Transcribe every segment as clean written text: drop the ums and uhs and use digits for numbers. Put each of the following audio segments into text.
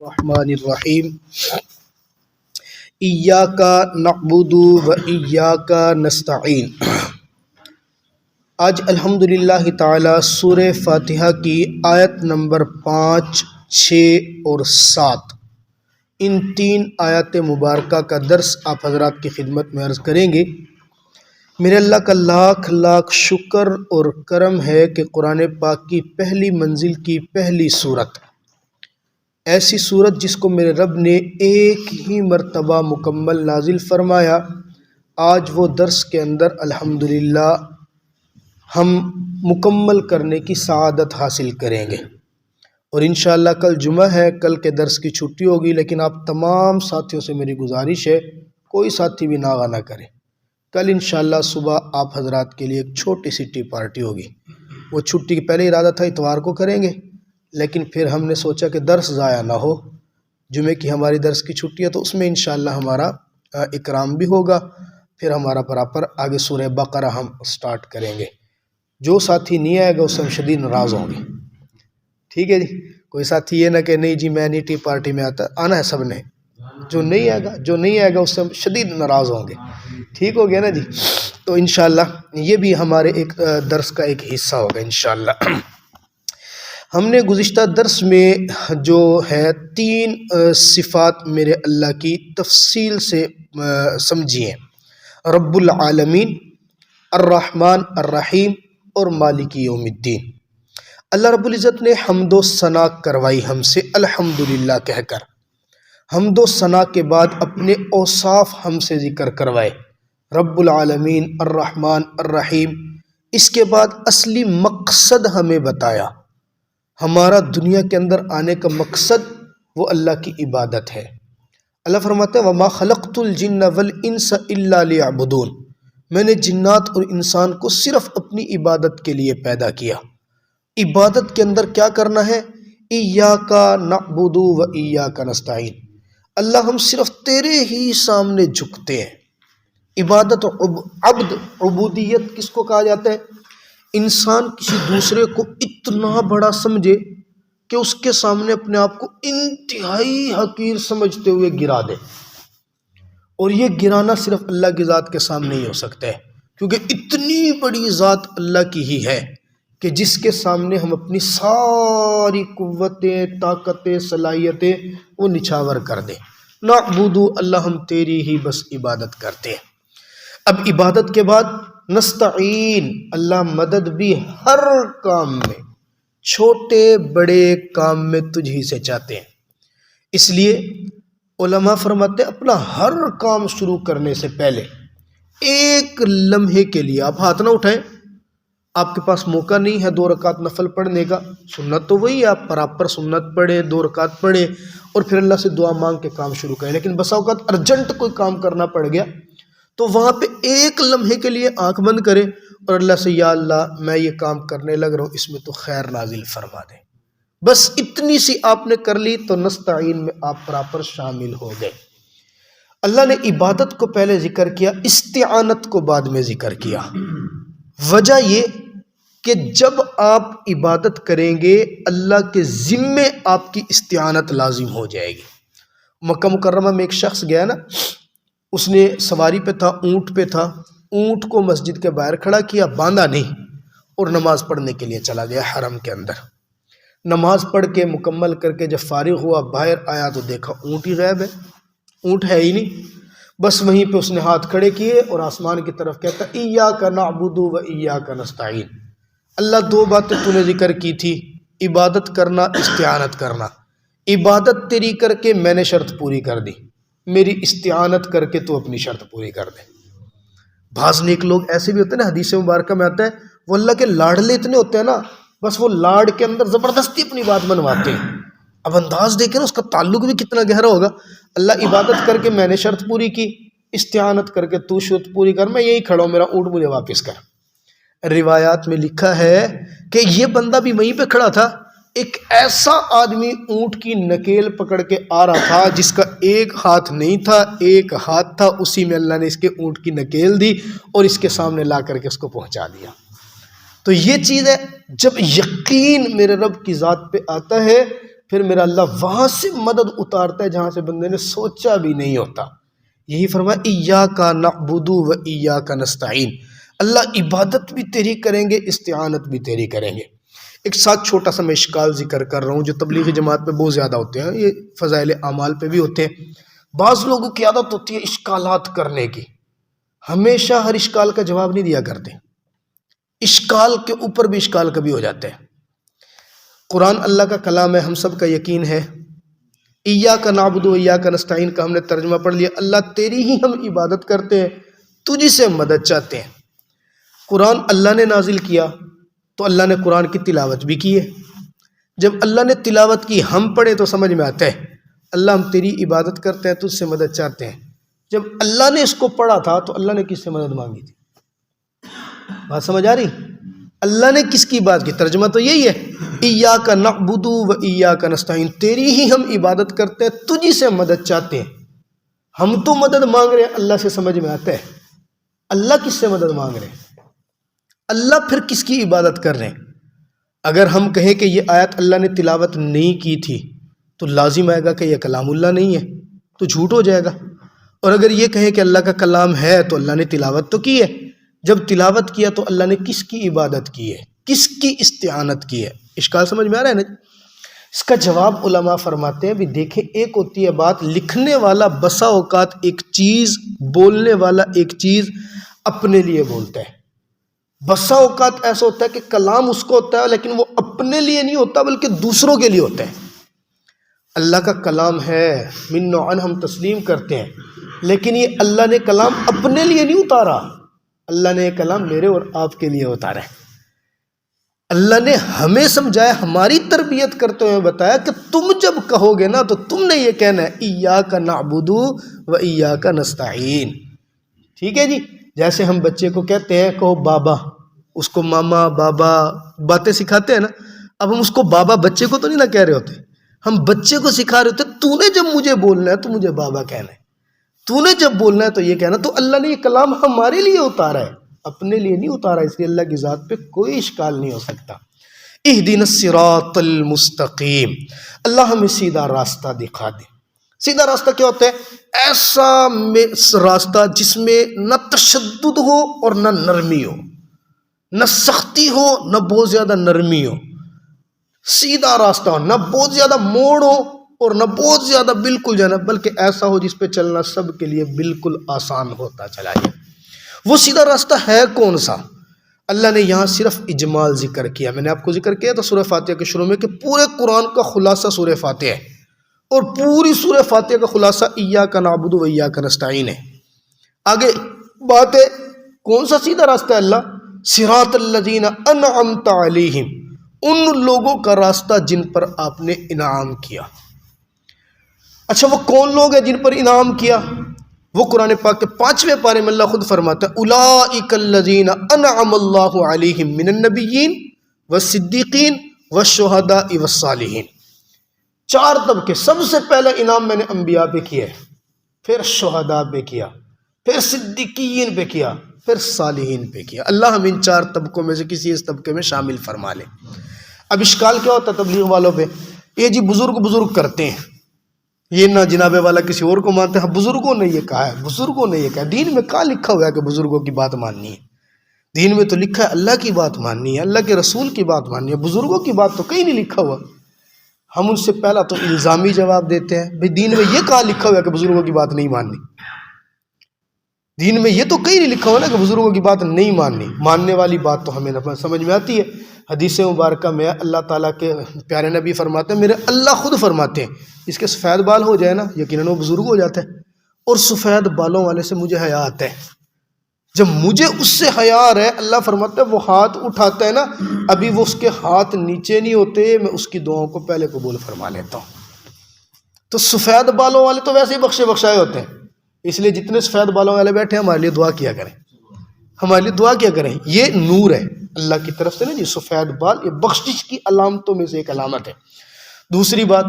الرحمن الرحیم ایاک نعبد و ایاک نستعین۔ آج الحمدللہ تعالی سورہ فاتحہ کی آیت نمبر 5، 6 اور 7 ان تین آیات مبارکہ کا درس آپ حضرات کی خدمت میں عرض کریں گے۔ میرے اللہ کا لاکھ لاکھ شکر اور کرم ہے کہ قرآن پاک کی پہلی منزل کی پہلی سورت، ایسی سورت جس کو میرے رب نے ایک ہی مرتبہ مکمل نازل فرمایا، آج وہ درس کے اندر الحمدللہ ہم مکمل کرنے کی سعادت حاصل کریں گے۔ اور انشاءاللہ کل جمعہ ہے، کل کے درس کی چھٹی ہوگی، لیکن آپ تمام ساتھیوں سے میری گزارش ہے کوئی ساتھی بھی ناغہ نہ کرے۔ کل انشاءاللہ صبح آپ حضرات کے لیے ایک چھوٹی سی ٹی پارٹی ہوگی۔ وہ چھٹی کی پہلے ارادہ تھا اتوار کو کریں گے، لیکن پھر ہم نے سوچا کہ درس ضائع نہ ہو، جمعے کی ہماری درس کی چھٹی ہے تو اس میں انشاءاللہ ہمارا اکرام بھی ہوگا، پھر ہمارا پراپر آگے سورہ بقرہ ہم سٹارٹ کریں گے۔ جو ساتھی نہیں آئے گا اس سے ہم شدید ناراض ہوں گے، ٹھیک ہے جی؟ کوئی ساتھی یہ نہ کہ نہیں جی میں نہیں ٹی پارٹی میں آتا، آنا ہے سب نے، جو نہیں آئے گا اس سے ہم شدید ناراض ہوں گے، ٹھیک ہو گیا نا جی؟ تو انشاءاللہ یہ بھی ہمارے ایک درس کا ایک حصہ ہوگا انشاءاللہ۔ ہم نے گزشتہ درس میں جو ہے تین صفات میرے اللہ کی تفصیل سے سمجھی ہیں، رب العالمین، الرحمن الرحیم اور مالک یوم الدین۔ اللہ رب العزت نے حمد و ثنا کروائی ہم سے الحمدللہ کہہ کر، حمد و ثنا کے بعد اپنے اوصاف ہم سے ذکر کروائے، رب العالمین، الرحمن الرحیم۔ اس کے بعد اصلی مقصد ہمیں بتایا، ہمارا دنیا کے اندر آنے کا مقصد وہ اللہ کی عبادت ہے۔ اللہ فرماتا ہے وَمَا خَلَقْتُ الْجِنَّ وَالْإِنسَ إِلَّا لِيَعْبُدُونَ، میں نے جنات اور انسان کو صرف اپنی عبادت کے لیے پیدا کیا۔ عبادت کے اندر کیا کرنا ہے؟ ایاک نعبد و ایاک نستعین، اللہ ہم صرف تیرے ہی سامنے جھکتے ہیں۔ عبادت عبد، عبودیت کس کو کہا جاتا ہے؟ انسان کسی دوسرے کو اتنا بڑا سمجھے کہ اس کے سامنے اپنے آپ کو انتہائی حقیر سمجھتے ہوئے گرا دے، اور یہ گرانا صرف اللہ کی ذات کے سامنے ہی ہو سکتا ہے، کیونکہ اتنی بڑی ذات اللہ کی ہی ہے کہ جس کے سامنے ہم اپنی ساری قوتیں، طاقتیں، صلاحیتیں وہ نچھاور کر دیں۔ نعبد، اللہ ہم تیری ہی بس عبادت کرتے ہیں۔ اب عبادت کے بعد نستعین، اللہ مدد بھی ہر کام میں، چھوٹے بڑے کام میں تجھ ہی سے چاہتے ہیں۔ اس لیے علماء فرماتے ہیں اپنا ہر کام شروع کرنے سے پہلے ایک لمحے کے لیے آپ ہاتھ نہ اٹھائیں۔ آپ کے پاس موقع نہیں ہے 2 رکعت نفل پڑھنے کا، سنت تو وہی ہے، آپ پراپر سنت پڑھے، 2 رکعت پڑھے اور پھر اللہ سے دعا مانگ کے کام شروع کریں۔ لیکن بسا اوقات ارجنٹ کوئی کام کرنا پڑ گیا تو وہاں پہ ایک لمحے کے لیے آنکھ بند کرے اور اللہ سے یا اللہ میں یہ کام کرنے لگ رہا ہوں، اس میں تو خیر نازل فرما دے۔ بس اتنی سی آپ نے کر لی تو نستعین میں آپ پراپر شامل ہو گئے۔ اللہ نے عبادت کو پہلے ذکر کیا، استعانت کو بعد میں ذکر کیا۔ وجہ یہ کہ جب آپ عبادت کریں گے اللہ کے ذمے آپ کی استعانت لازم ہو جائے گی۔ مکہ مکرمہ میں ایک شخص گیا نا، اس نے سواری پہ تھا، اونٹ پہ تھا، اونٹ کو مسجد کے باہر کھڑا کیا، باندھا نہیں اور نماز پڑھنے کے لیے چلا گیا حرم کے اندر۔ نماز پڑھ کے مکمل کر کے جب فارغ ہوا باہر آیا تو دیکھا اونٹ ہی غائب ہے، اونٹ ہے ہی نہیں۔ بس وہیں پہ اس نے ہاتھ کھڑے کیے اور آسمان کی طرف کہتا ایاک نعبد و ایاک نستعین، اللہ 2 باتیں تو نے ذکر کی تھی، عبادت کرنا، استعانت کرنا۔ عبادت تیری کر کے میں نے شرط پوری کر دی، میری استعانت کر کے تو اپنی شرط پوری کر دے۔ بعض نیک لوگ ایسے بھی ہوتے ہیں نا، حدیث مبارکہ میں آتا ہے وہ اللہ کے لاڈلے اتنے ہوتے ہیں نا، بس وہ لاڈ کے اندر زبردستی اپنی بات منواتے ہیں۔ اب انداز دیکھیں نا اس کا تعلق بھی کتنا گہرا ہوگا۔ اللہ عبادت کر کے میں نے شرط پوری کی، استعانت کر کے تو شرط پوری کر، میں یہی کھڑا ہوں، میرا اونٹ مجھے واپس کر۔ روایات میں لکھا ہے کہ یہ بندہ بھی وہیں پہ کھڑا تھا، ایک ایسا آدمی اونٹ کی نکیل پکڑ کے آ رہا تھا جس کا ایک ہاتھ نہیں تھا، ایک ہاتھ تھا، اسی میں اللہ نے اس کے اونٹ کی نکیل دی اور اس کے سامنے لا کر کے اس کو پہنچا دیا۔ تو یہ چیز ہے، جب یقین میرے رب کی ذات پہ آتا ہے پھر میرا اللہ وہاں سے مدد اتارتا ہے جہاں سے بندے نے سوچا بھی نہیں ہوتا۔ یہی فرمایا ایاک نعبد و ایاک نستعین، اللہ عبادت بھی تیری کریں گے، استعانت بھی تیری کریں گے۔ ایک ساتھ چھوٹا سا میں اشکال ذکر کر رہا ہوں جو تبلیغی جماعت پہ بہت زیادہ ہوتے ہیں، یہ فضائل اعمال پہ بھی ہوتے ہیں۔ بعض لوگوں کی عادت ہوتی ہے اشکالات کرنے کی، ہمیشہ ہر اشکال کا جواب نہیں دیا کرتے، اشکال کے اوپر بھی اشکال کبھی ہو جاتے ہیں۔ قرآن اللہ کا کلام ہے، ہم سب کا یقین ہے۔ ایاک نعبد و ایاک نستعین کا ہم نے ترجمہ پڑھ لیا، اللہ تیری ہی ہم عبادت کرتے ہیں، تجھی سے مدد چاہتے ہیں۔ قرآن اللہ نے نازل کیا تو اللہ نے قرآن کی تلاوت بھی کی ہے۔ جب اللہ نے تلاوت کی ہم پڑھیں تو سمجھ میں آتا ہے اللہ ہم تیری عبادت کرتے ہیں، تجھ سے مدد چاہتے ہیں۔ جب اللہ نے اس کو پڑھا تھا تو اللہ نے کس سے مدد مانگی تھی؟ بات سمجھ آ رہی؟ اللہ نے کس کی بات کی؟ ترجمہ تو یہی ہے، ایاک نعبد و ایاک نستعین، تیری ہی ہم عبادت کرتے ہیں، تجھی سے مدد چاہتے ہیں۔ ہم تو مدد مانگ رہے ہیں، اللہ سے سمجھ میں آتا ہے اللہ کس سے مدد مانگ رہے ہیں، اللہ پھر کس کی عبادت کر رہے ہیں۔ اگر ہم کہیں کہ یہ آیت اللہ نے تلاوت نہیں کی تھی تو لازم آئے گا کہ یہ کلام اللہ نہیں ہے، تو جھوٹ ہو جائے گا۔ اور اگر یہ کہیں کہ اللہ کا کلام ہے تو اللہ نے تلاوت تو کی ہے، جب تلاوت کیا تو اللہ نے کس کی عبادت کی ہے، کس کی استعانت کی ہے؟ اشکال سمجھ میں آ رہا ہے نا؟ اس کا جواب علماء فرماتے ہیں بھی دیکھیں، ایک ہوتی ہے بات لکھنے والا بسا اوقات ایک چیز، بولنے والا ایک چیز اپنے لیے بولتا ہے۔ بسا اوقات ایسا ہوتا ہے کہ کلام اس کو ہوتا ہے لیکن وہ اپنے لیے نہیں ہوتا بلکہ دوسروں کے لیے ہوتا ہے۔ اللہ کا کلام ہے، من نوعاً ہم تسلیم کرتے ہیں، لیکن یہ اللہ نے کلام اپنے لیے نہیں اتارا، اللہ نے یہ کلام میرے اور آپ کے لیے اتارا ہے۔ اللہ نے ہمیں سمجھایا، ہماری تربیت کرتے ہوئے بتایا کہ تم جب کہو گے نا تو تم نے یہ کہنا ہے ایاک نعبد و ایاک نستعین۔ ٹھیک ہے جی، جیسے ہم بچے کو کہتے ہیں کہو بابا، اس کو ماما بابا باتیں سکھاتے ہیں نا، اب ہم اس کو بابا بچے کو تو نہیں نہ کہہ رہے ہوتے، ہم بچے کو سکھا رہے ہوتے تو نے جب مجھے بولنا ہے تو مجھے بابا کہنا ہے، تو نے جب بولنا ہے تو یہ کہنا۔ تو اللہ نے یہ کلام ہمارے لیے اتارا ہے، اپنے لیے نہیں اتارا، اس لیے اللہ کی ذات پہ کوئی اشکال نہیں ہو سکتا۔ اہدنا الصراط المستقیم، اللہ ہمیں سیدھا راستہ دکھا دے۔ سیدھا راستہ کیا ہوتا ہے؟ ایسا راستہ جس میں نہ تشدد ہو اور نہ نرمی ہو، نہ سختی ہو نہ بہت زیادہ نرمی ہو، سیدھا راستہ ہو، نہ بہت زیادہ موڑ ہو اور نہ بہت زیادہ بالکل جانا، بلکہ ایسا ہو جس پہ چلنا سب کے لیے بالکل آسان ہوتا چلا جائے۔ وہ سیدھا راستہ ہے کون سا؟ اللہ نے یہاں صرف اجمال ذکر کیا، میں نے آپ کو ذکر کیا تھا سورہ فاتحہ کے شروع میں کہ پورے قرآن کا خلاصہ سورہ فاتحہ ہے، اور پوری سورہ فاتحہ کا خلاصہ ایاک نعبد و ایاک نستعین ہے۔ آگے بات ہے کون سا سیدھا راستہ ہے؟ اللہ صراط الذین انعمت علیہم، ان لوگوں کا راستہ جن پر آپ نے انعام کیا۔ اچھا وہ کون لوگ ہیں جن پر انعام کیا؟ وہ قرآن پاک کے 5ویں پارے میں اللہ خود فرماتا ہے اولئک الذین انعم اللہ علیہم من النبیین والصدیقین والشہداء والصالحین۔ 4 طبقے، سب سے پہلا انعام میں نے انبیاء پہ کیا ہے، پھر شہداء پہ کیا، پھر صدیقین پہ کیا، پھر صالحین پہ کیا۔ اللہ ہم ان 4 طبقوں میں سے کسی اس طبقے میں شامل فرما لے۔ اب اشکال کیا ہوتا ہے تبلیغ والوں پہ؟ یہ جی بزرگ کرتے ہیں، یہ نہ جناب والا کسی اور کو مانتے ہیں، بزرگوں نے یہ کہا ہے، بزرگوں نے یہ کہا ہے۔ دین میں کہاں لکھا ہوا ہے کہ بزرگوں کی بات ماننی ہے؟ دین میں تو لکھا ہے اللہ کی بات ماننی ہے، اللہ کے رسول کی بات ماننی ہے، بزرگوں کی بات تو کہیں نہیں لکھا ہوا۔ ہم ان سے پہلا تو الزامی جواب دیتے ہیں بھئی دین میں یہ کہاں لکھا ہوا ہے کہ بزرگوں کی بات نہیں ماننی؟ دین میں یہ تو کہیں نہیں لکھا ہوا نا کہ بزرگوں کی بات نہیں ماننی۔ ماننے والی بات تو ہمیں سمجھ میں آتی ہے، حدیث مبارکہ میں اللہ تعالیٰ کے پیارے نبی فرماتے ہیں، میرے اللہ خود فرماتے ہیں اس کے سفید بال ہو جائے نا یقیناً وہ بزرگ ہو جاتا ہے، اور سفید بالوں والے سے مجھے حیا آتا ہے۔ جب مجھے اس سے حیا آ رہا ہے، اللہ فرماتا ہے وہ ہاتھ اٹھاتا ہے نا، ابھی وہ اس کے ہاتھ نیچے نہیں ہوتے، میں اس کی دعاؤں کو پہلے قبول فرما لیتا ہوں۔ تو سفید بالوں والے تو ویسے ہی بخشے بخشائے ہوتے ہیں، اس لیے جتنے سفید بالوں والے بیٹھے ہیں ہمارے لیے دعا کیا کریں، ہمارے لیے دعا کیا کریں۔ یہ نور ہے اللہ کی طرف سے نا جی، سفید بال یہ بخشش کی علامتوں میں سے ایک علامت ہے۔ دوسری بات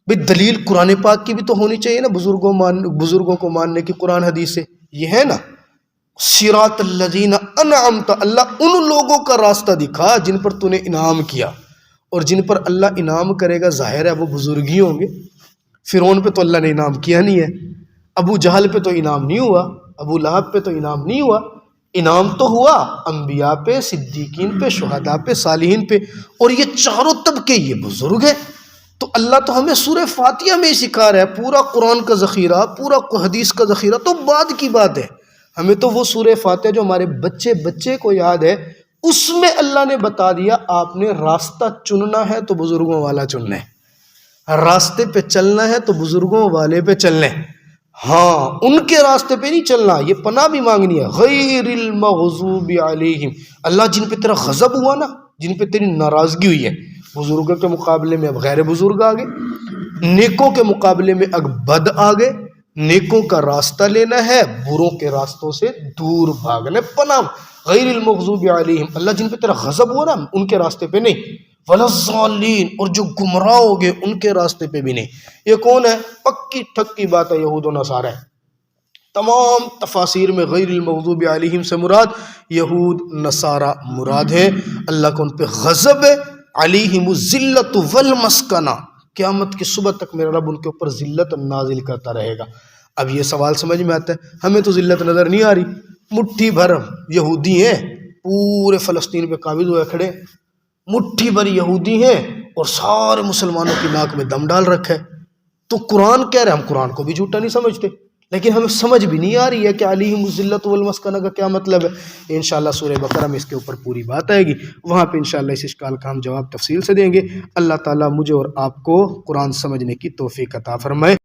بھئی دلیل قرآن پاک کی بھی تو ہونی چاہیے نا، بزرگوں کو ماننے کی قرآن حدیث سے، یہ ہے نا صراط الذین انعمت، اللہ ان لوگوں کا راستہ دکھا جن پر تو نے انعام کیا، اور جن پر اللہ انعام کرے گا ظاہر ہے وہ بزرگ ہی ہوں گے۔ فرعون پہ تو اللہ نے انعام کیا نہیں ہے، ابو جہل پہ تو انعام نہیں ہوا، ابو لہب پہ تو انعام نہیں ہوا، انعام تو ہوا انبیاء پہ، صدیقین پہ، شہداء پہ، صالحین پہ، اور یہ چاروں طبقے یہ بزرگ ہیں۔ تو اللہ تو ہمیں سورہ فاتحہ میں ہی سکھا رہا ہے، پورا قرآن کا ذخیرہ، پورا حدیث کا ذخیرہ تو بعد کی بات ہے، ہمیں تو وہ سورہ فاتحہ جو ہمارے بچے بچے کو یاد ہے اس میں اللہ نے بتا دیا آپ نے راستہ چننا ہے تو بزرگوں والا چننا ہے، راستے پہ چلنا ہے تو بزرگوں والے پہ چلنا ہے، ہاں ان کے راستے پہ نہیں چلنا، یہ پناہ بھی مانگنی ہے، غیر المغضوب علیہم، اللہ جن پہ تیرا غضب ہوا نا، جن پہ تیری ناراضگی ہوئی ہے، بزرگوں کے مقابلے میں اب غیر بزرگ آگے، نیکوں کے مقابلے میں اب بد آگے، نیکوں کا راستہ لینا ہے، بروں کے راستوں سے دور بھاگنا، پناہ غیر المغضوب علیہم، اللہ جن پہ تیرا غضب ہوا نا ان کے راستے پہ نہیں، ولا الضالین، اور جو گمراہ ہو گئے ان کے راستے پہ بھی نہیں۔ یہ کون ہے؟ پکی ٹھکی بات ہے، یہود و نصارہ ہے۔ تمام تفاسیر میں غیر المغضوب علیہم سے مراد یہود نصارہ مراد ہے، اللہ کو ان پہ غضب ہے، علیہم الذلۃ والمسکنہ، قیامت کی صبح تک میرا رب ان کے اوپر ذلت نازل کرتا رہے گا۔ اب یہ سوال سمجھ میں آتا ہے، ہمیں تو ذلت نظر نہیں آ رہی، مٹھی بھر یہودی ہیں پورے فلسطین پہ قابض ہوئے کھڑے، مٹھی بھر یہودی ہیں اور سارے مسلمانوں کی ناک میں دم ڈال رکھا ہے، تو قرآن کہہ رہے ہم قرآن کو بھی جھوٹا نہیں سمجھتے، لیکن ہمیں سمجھ بھی نہیں آ رہی ہے کہ علیہم الذلۃ والمسکنہ کا کیا مطلب ہے۔ انشاءاللہ سورہ بقرہ میں اس کے اوپر پوری بات آئے گی، وہاں پہ انشاءاللہ اس اشکال کا ہم جواب تفصیل سے دیں گے۔ اللہ تعالیٰ مجھے اور آپ کو قرآن سمجھنے کی توفیق عطا فرمائے۔